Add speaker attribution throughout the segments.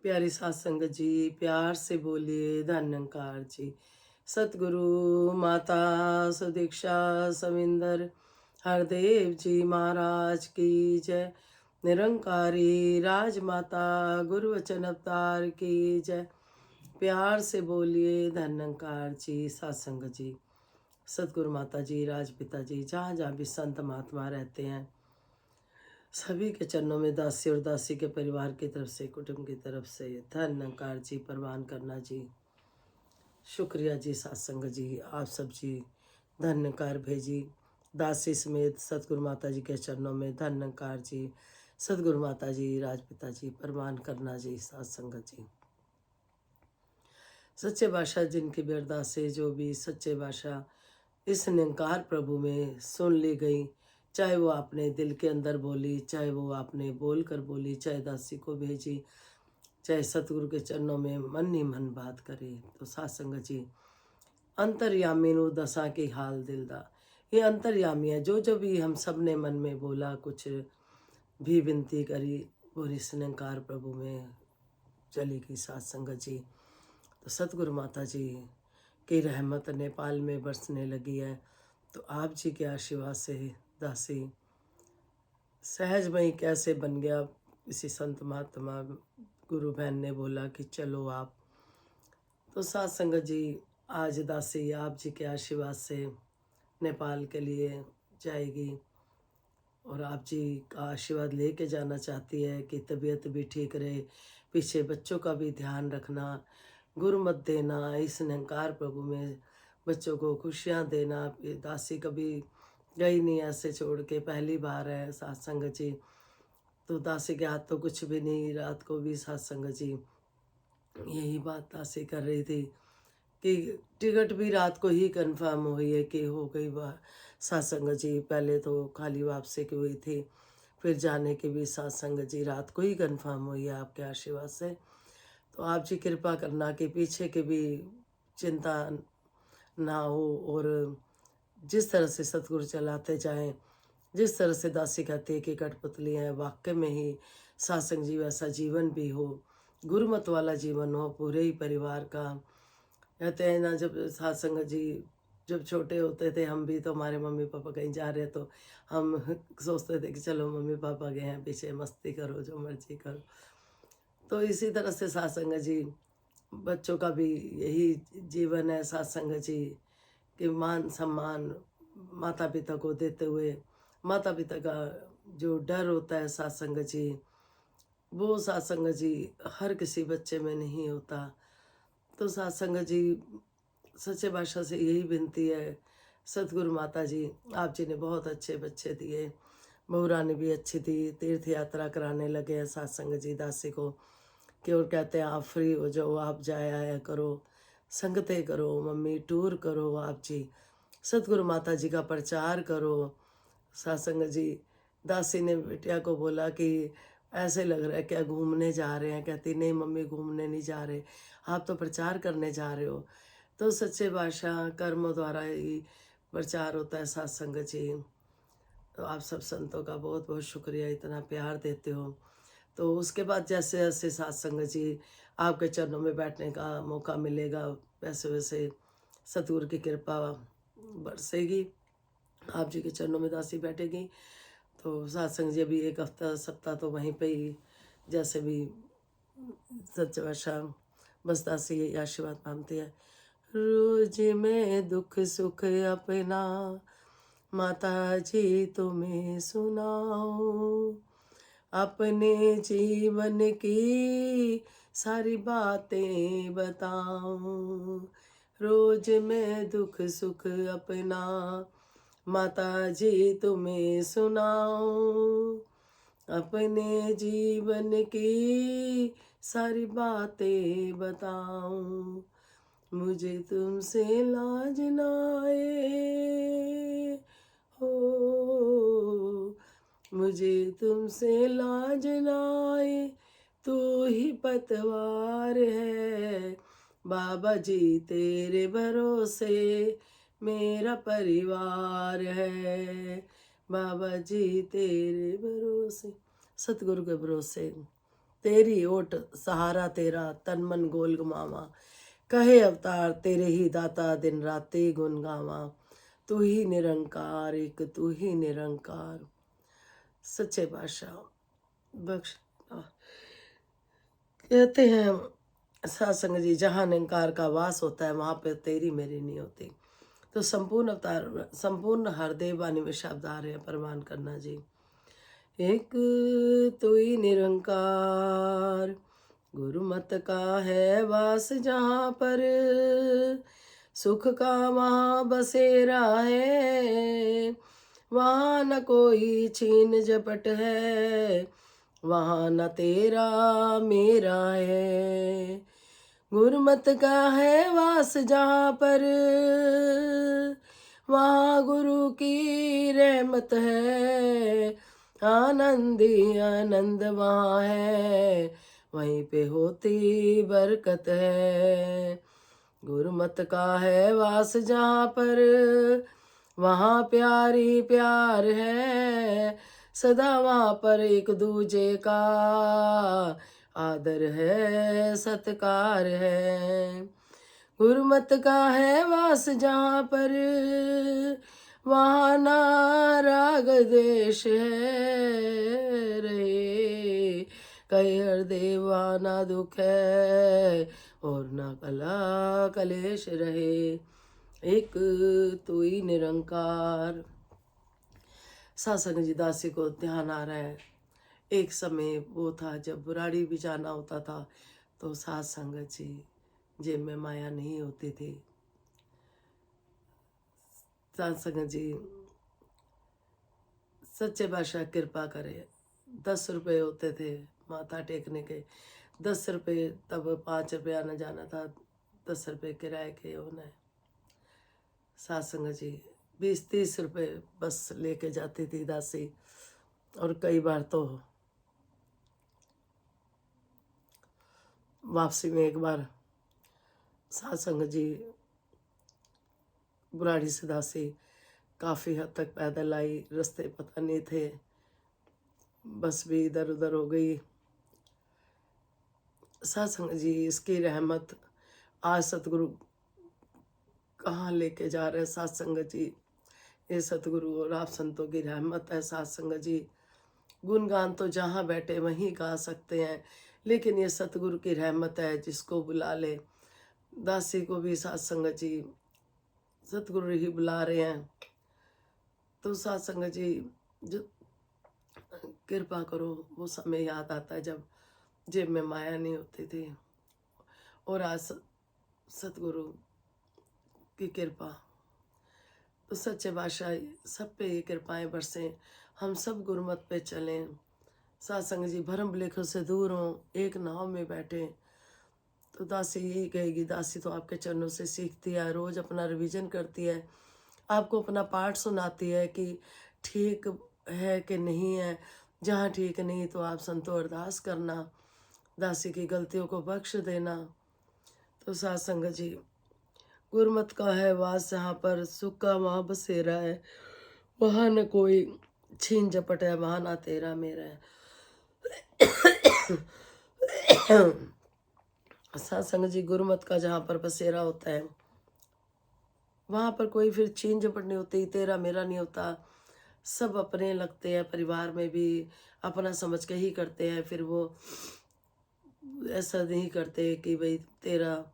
Speaker 1: प्यारी सात संगत जी, प्यार से बोलिए धन निरंकार जी। सतगुरु माता सुदीक्षा सविंदर हरदेव जी महाराज की जय। निरंकारी राजमाता गुरु वचन अवतार की जय। प्यार से बोलिए धन निरंकार जी। सात संगत जी, सतगुरु माता जी, राजपिता जी, जहाँ जहाँ भी संत महात्मा रहते हैं, सभी के चरणों में दासी और दासी के परिवार की तरफ से, कुटुंब की तरफ से धन निरंकार जी प्रवान करना जी। शुक्रिया जी सत्संग जी, आप सब जी धन निरंकार भेजी। दासी समेत सतगुरु माता जी के चरणों में धन निरंकार जी, सतगुरु माता जी, राजपिता जी प्रवान करना जी सत्संग जी। सच्चे बादशाह जिनकी भी अरदास से जो भी सच्चे बादशाह इस निरंकार प्रभु में सुन ली गई, चाहे वो आपने दिल के अंदर बोली, चाहे वो आपने बोल कर बोली, चाहे दासी को भेजी, चाहे सतगुरु के चरणों में मन ही मन बात करे। तो सात संगत जी, अंतर्यामी नु दशा की हाल दिलदा, ये अंतर्यामी है। जो जो भी हम सब ने मन में बोला, कुछ भी विनती करी, वो इस निरंकार प्रभु में चली गई सात संगत जी। तो सतगुरु माता जी की रहमत नेपाल में बरसने लगी है। तो आप जी के आशीर्वाद से दासी सहजमयी कैसे बन गया। किसी संत महात्मा गुरु बहन ने बोला कि चलो आप। तो सात संगत जी, आज दासी आप जी के आशीर्वाद से नेपाल के लिए जाएगी और आप जी का आशीर्वाद लेके जाना चाहती है कि तबीयत भी ठीक रहे, पीछे बच्चों का भी ध्यान रखना, गुरु मत देना, इस निरंकार प्रभु में बच्चों को खुशियाँ देना। ये दासी कभी गई नहीं ऐसे छोड़ के, पहली बार है सत्संग जी। तो दासी के हाथ तो कुछ भी नहीं, रात को भी सत्संग जी यही बात दासी कर रही थी कि टिकट भी रात को ही कंफर्म हुई है कि हो गई। वह सत्संग जी पहले तो खाली वापसी की हुई थी, फिर जाने की भी सत्संग जी रात को ही कंफर्म हुई है आपके आशीर्वाद से। तो आप जी कृपा करना कि पीछे की भी चिंता ना हो, और जिस तरह से सतगुरु चलाते जाएं, जिस तरह से दासी कहती है कि कठपुतली है, वाकई में ही सत्संग जी वैसा जीवन भी हो, गुरुमत वाला जीवन हो पूरे ही परिवार का। कहते हैं ना, जब सत्संग जी जब छोटे होते थे, हम भी तो हमारे मम्मी पापा कहीं जा रहे तो हम सोचते थे कि चलो मम्मी पापा गए हैं पीछे, मस्ती करो जो मर्जी करो। तो इसी तरह से सत्संग जी बच्चों का भी यही जीवन है सत्संग जी, कि मान सम्मान माता पिता को देते हुए, माता पिता का जो डर होता है सत्संग जी, वो सत्संग जी हर किसी बच्चे में नहीं होता। तो सत्संग जी सच्चे बादशाह से यही विनती है, सतगुरु माता जी आप जी ने बहुत अच्छे बच्चे दिए, बहू रानी भी अच्छी थी, तीर्थ यात्रा कराने लगे हैं सत्संग जी दासी को, कि और कहते हैं आप फ्री हो जाओ, आप जाया आया करो, संगतें करो मम्मी, टूर करो आप जी, सतगुरु माता जी का प्रचार करो। सत्संग जी दासी ने बिटिया को बोला कि ऐसे लग रहा है क्या घूमने जा रहे हैं, कहती नहीं मम्मी घूमने नहीं जा रहे, आप तो प्रचार करने जा रहे हो। तो सच्चे बादशाह कर्मों द्वारा ही प्रचार होता है सत्संग जी। तो आप सब संतों का बहुत बहुत शुक्रिया, इतना प्यार देते हो। तो उसके बाद जैसे जैसे सत्संग जी आपके चरणों में बैठने का मौका मिलेगा, वैसे वैसे सतगुरु की कृपा बरसेगी, आप जी के चरणों में दासी बैठेगी। तो सत्संग जी अभी एक हफ्ता सप्ताह तो वहीं पे ही जैसे भी सच्चे बादशाह बस दासी यही आशीर्वाद मांगते हैं। रोज मैं दुख सुख अपना माता जी तुम्हें सुनाऊं, अपने जीवन की सारी बातें बताऊं। रोज मैं दुख सुख अपना माता जी तुम्हें सुनाऊं, अपने जीवन की सारी बातें बताऊं। मुझे तुमसे लाज ना आए हो, मुझे तुमसे लाज ना आए, तू ही पतवार है बाबा जी, तेरे भरोसे मेरा परिवार है। बाबा जी तेरे भरोसे, सतगुरु के भरोसे तेरी ओट सहारा तेरा तन मन गोल गमावा, कहे अवतार तेरे ही दाता दिन राते गुन गावा, तू ही निरंकार एक तू ही निरंकार। सच्चे पातशाह बख्श कहते हैं सत्संग जी, जहाँ निरंकार का वास होता है वहां पे तेरी मेरी नहीं होती। तो संपूर्ण अवतार संपूर्ण हरदेव वाणी में शब्द आ रहे हैं प्रमाण करना जी। एक तू ही निरंकार गुरुमत का है वास, जहाँ पर सुख का वहाँ बसेरा है, वहाँ न कोई छीन झपट है, वहाँ न तेरा मेरा है। गुरुमत का है वास जहाँ पर, वहाँ गुरु की रहमत है, आनंद ही आनंद वहाँ है, वहीं पे होती बरकत है। गुरुमत का है वास जहाँ पर, वहाँ प्यार ही प्यार है, सदा वहाँ पर एक दूजे का आदर है सत्कार है। गुरुमत का है वास जहाँ पर, वहाँ ना राग द्वेष है रे, कहे हृदय वहाँ ना दुख है और ना कला कलेश रहे। एक तू ही निरंकार। सत्संग जी दासी को ध्यान आ रहा है, एक समय वो था जब बुराड़ी भी जाना होता था तो साथ संगत जी जेब में माया नहीं होती थी। साथ संगत जी सच्चे बादशाह कृपा करे, 10 रुपये होते थे माथा टेकने के, 10 रुपये, तब 5 रुपये आना जाना था, 10 रुपये किराए के होने। साथ संगत जी 20-30 रुपये बस लेके जाती थी दासी, और कई बार तो वापसी में एक बार सत्संग जी बुराड़ी से दासी काफ़ी हद तक पैदल आई, रास्ते पता नहीं थे, बस भी इधर उधर हो गई। सत्संग जी इसकी रहमत, आज सतगुरु कहाँ लेके जा रहे हैं सत्संग जी, ये सतगुरु और आप संतों की रहमत है। सत्संग जी गुणगान तो जहाँ बैठे वहीं गा सकते हैं, लेकिन ये सतगुरु की रहमत है, जिसको बुला ले। दासी को भी सत्संग जी सतगुरु ही बुला रहे हैं, तो सत्संग जी जो कृपा करो। वो समय याद आता है जब जेब में माया नहीं होती थी, और आज सतगुरु की कृपा, तो सच्चे बादशाह सब पे ये कृपाएं बरसें, हम सब गुरमत पे चलें। सत्संग जी भरम लेखों से दूर हों, एक नाव में बैठे। तो दासी यही कहेगी, दासी तो आपके चरणों से सीखती है, रोज़ अपना रिवीजन करती है, आपको अपना पाठ सुनाती है कि ठीक है कि नहीं है। जहाँ ठीक नहीं तो आप संतो अरदास करना, दासी की गलतियों को बख्श देना। तो सत्संग जी गुरमत का है वास जहाँ पर, सुख का वहाँ बसेरा है, वहाँ न कोई छीन झपट है, वहाँ ना तेरा मेरा है। सत्संग जी गुरमत का जहाँ पर बसेरा होता है, वहाँ पर कोई फिर छीन झपट नहीं होती, तेरा मेरा नहीं होता, सब अपने लगते हैं। परिवार में भी अपना समझ के ही करते हैं, फिर वो ऐसा नहीं करते कि भाई तेरा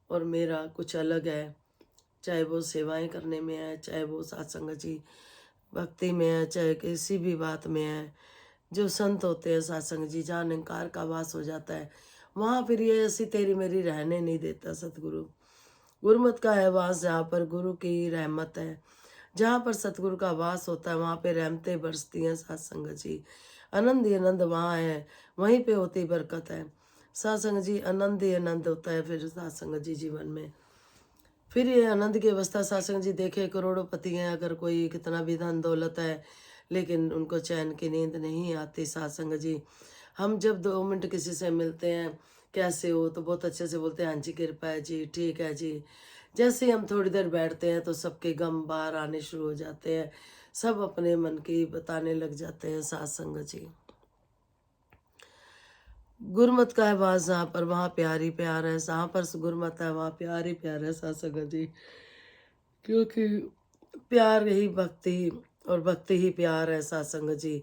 Speaker 1: और मेरा कुछ अलग है। चाहे वो सेवाएं करने में है, चाहे वो सत्संग जी भक्ति में है, चाहे किसी भी बात में है। जो संत होते हैं सत्संग जी, जहाँ निरंकार का वास हो जाता है, वहाँ फिर ये ऐसी तेरी मेरी रहने नहीं देता सतगुरु। गुरुमत का है वास जहाँ पर गुरु की रहमत है, जहाँ पर सतगुरु का वास होता है वहाँ पे रहमतें बरसती हैं। सत्संग जी आनंद ही आनंद वहाँ है, वहीं पे होती बरकत है। सत्संग जी आनंद ही आनंद होता है फिर सत्संग जी जीवन में। फिर ये आनंद की अवस्था सत्संग जी देखे, करोड़ोंपति हैं, अगर कोई कितना भी धन दौलत है, लेकिन उनको चैन की नींद नहीं आती। सत्संग जी हम जब 2 मिनट किसी से मिलते हैं, कैसे हो, तो बहुत अच्छे से बोलते हैं हाँ जी कृपा है जी, ठीक है जी। जैसे ही हम थोड़ी देर बैठते हैं तो सबके गम बाहर आने शुरू हो जाते हैं, सब अपने मन की बताने लग जाते हैं। सत्संग जी गुरमत का है वास जहाँ पर, वहाँ प्यार ही प्यार है। जहाँ पर गुरमत है वहाँ प्यार ही प्यार है साथ संगत जी। क्योंकि प्यार ही भक्ति और भक्ति ही प्यार है साथ संगत जी।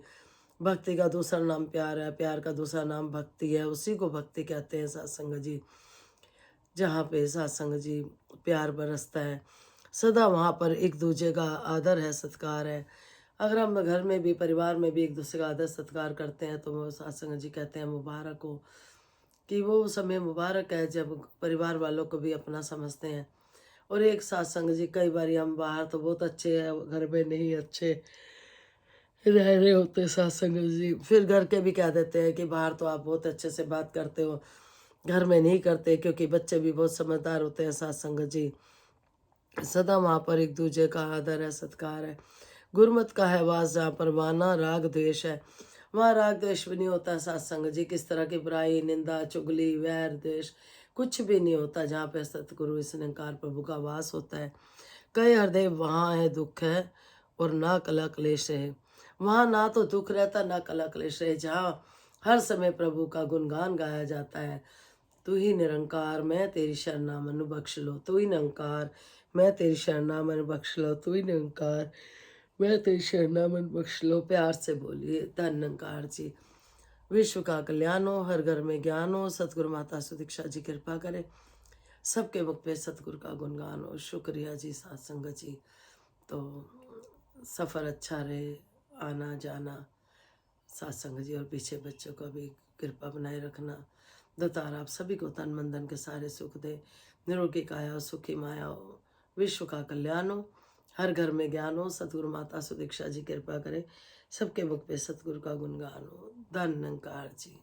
Speaker 1: भक्ति का दूसरा नाम प्यार है, प्यार का दूसरा नाम भक्ति है, उसी को भक्ति कहते हैं साथ संगत जी। जहाँ पे साथ संगत जी प्यार बरसता है, सदा वहाँ पर एक दूसरे का आदर है, सत्कार है। अगर हम घर में भी, परिवार में भी एक दूसरे का आदर सत्कार करते हैं तो वो साथ संगत जी कहते हैं मुबारक हो, कि वो समय मुबारक है जब परिवार वालों को भी अपना समझते हैं। और एक साथ संगत जी, कई बार हम बाहर तो बहुत अच्छे हैं, घर में नहीं अच्छे रह रहे होते साथ संगत जी, फिर घर के भी कह देते हैं कि बाहर तो आप बहुत अच्छे से बात करते हो, घर में नहीं करते, क्योंकि बच्चे भी बहुत समझदार होते हैं साथ संगत जी। सदा वहाँ पर एक दूसरे का आदर है, सत्कार है। गुरमत का है वास जहाँ पर, वहाँ ना राग द्वेष है, वहाँ राग द्वेष भी नहीं होता साथ संगत जी। किस तरह की बुराई, निंदा, चुगली, वैर, द्वेष कुछ भी नहीं होता जहाँ पे सतगुरु इस निरंकार प्रभु का वास होता है। कई हृदय वहाँ है दुख है और ना कला क्लेश है। वहाँ ना तो दुख रहता ना कला क्लेश है, जहाँ हर समय प्रभु का गुणगान गाया जाता है। तू ही निरंकार, मैं तेरी शरणा मनु बख्श लो। तू ही निरंकार, मैं तेरी शरणा मन बख्श लो। तू ही निरंकार, मैं तेरी शरणा मन बख्श लो। प्यार से बोलिए धन निरंकार जी। विश्व का कल्याण हो, हर घर में ज्ञान हो। सतगुरु माता सुदीक्षा जी कृपा करे, सबके मुख पे सतगुरु का गुणगान हो। शुक्रिया जी साथ संगत जी। तो सफ़र अच्छा रहे, आना जाना साथ संगत जी, और पीछे बच्चों को भी कृपा बनाए रखना। दातार आप सभी को तन मन धन के सारे सुख दे, निरोगी काया हो, सुखी माया हो, विश्व का कल्याण हो, हर घर में ज्ञान हो। सतगुरु माता सुदीक्षा जी कृपा करे, सबके मुख पे सतगुरु का गुणगान हो। धन निरंकार जी।